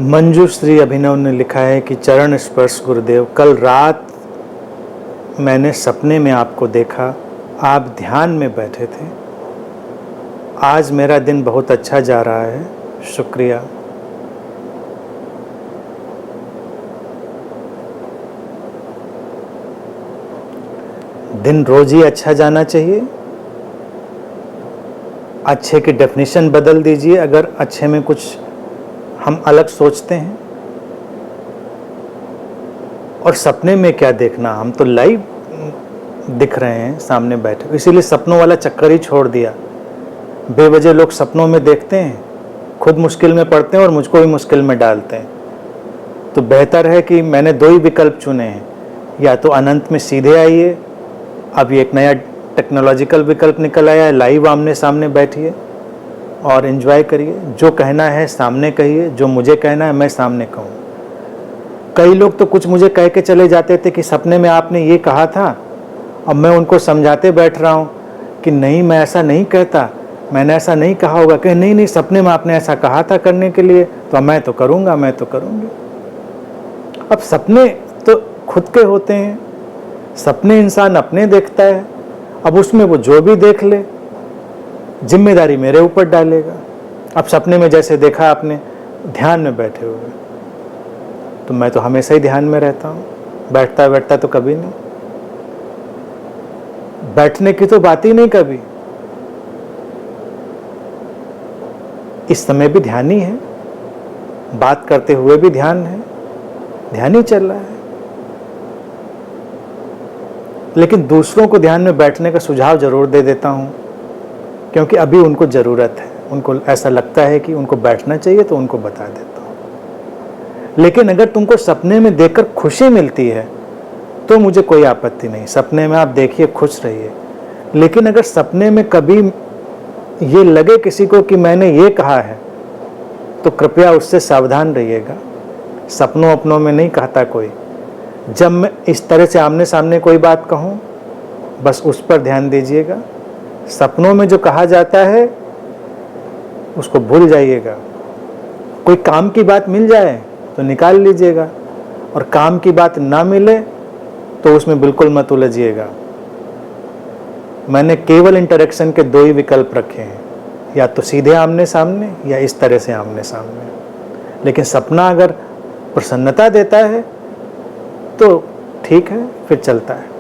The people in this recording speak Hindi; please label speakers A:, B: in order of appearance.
A: मंजू श्री अभिनव ने लिखा है कि चरण स्पर्श गुरुदेव, कल रात मैंने सपने में आपको देखा, आप ध्यान में बैठे थे। आज मेरा दिन बहुत अच्छा जा रहा है, शुक्रिया। दिन रोज ही अच्छा जाना चाहिए। अच्छे की डेफिनेशन बदल दीजिए अगर अच्छे में कुछ हम अलग सोचते हैं। और सपने में क्या देखना, हम तो लाइव दिख रहे हैं सामने बैठे, इसीलिए सपनों वाला चक्कर ही छोड़ दिया। बेवजह लोग सपनों में देखते हैं, खुद मुश्किल में पड़ते हैं और मुझको भी मुश्किल में डालते हैं। तो बेहतर है कि मैंने दो ही विकल्प चुने हैं, या तो अनंत में सीधे आइए, अब ये एक नया टेक्नोलॉजिकल विकल्प निकल आया है, लाइव आमने सामने बैठिए और एंजॉय करिए। जो कहना है सामने कहिए, जो मुझे कहना है मैं सामने कहूँ। कई लोग तो कुछ मुझे कह के चले जाते थे कि सपने में आपने ये कहा था, अब मैं उनको समझाते बैठ रहा हूँ कि नहीं, मैं ऐसा नहीं कहता, मैंने ऐसा नहीं कहा होगा। कि नहीं नहीं, सपने में आपने ऐसा कहा था करने के लिए, तो मैं तो करूँगा, मैं तो करूँगी। अब सपने तो खुद के होते हैं, सपने इंसान अपने देखता है। अब उसमें वो जो भी देख ले, जिम्मेदारी मेरे ऊपर डालेगा। अब सपने में जैसे देखा आपने ध्यान में बैठे हुए, तो मैं तो हमेशा ही ध्यान में रहता हूँ, बैठता तो कभी नहीं। बैठने की तो बात ही नहीं कभी। इस समय भी ध्यान ही है, बात करते हुए भी ध्यान है, ध्यान ही चल रहा है। लेकिन दूसरों को ध्यान में बैठने का सुझाव जरूर दे देता हूँ, क्योंकि अभी उनको ज़रूरत है, उनको ऐसा लगता है कि उनको बैठना चाहिए, तो उनको बता देता हूँ। लेकिन अगर तुमको सपने में देखकर खुशी मिलती है तो मुझे कोई आपत्ति नहीं, सपने में आप देखिए, खुश रहिए। लेकिन अगर सपने में कभी ये लगे किसी को कि मैंने ये कहा है, तो कृपया उससे सावधान रहिएगा। सपनों अपनों में नहीं कहता कोई। जब मैं इस तरह से आमने सामने कोई बात कहूँ, बस उस पर ध्यान दीजिएगा। सपनों में जो कहा जाता है उसको भूल जाइएगा। कोई काम की बात मिल जाए तो निकाल लीजिएगा, और काम की बात ना मिले तो उसमें बिल्कुल मत उलझिएगा। मैंने केवल इंटरेक्शन के दो ही विकल्प रखे हैं, या तो सीधे आमने सामने या इस तरह से आमने सामने। लेकिन सपना अगर प्रसन्नता देता है तो ठीक है, फिर चलता है।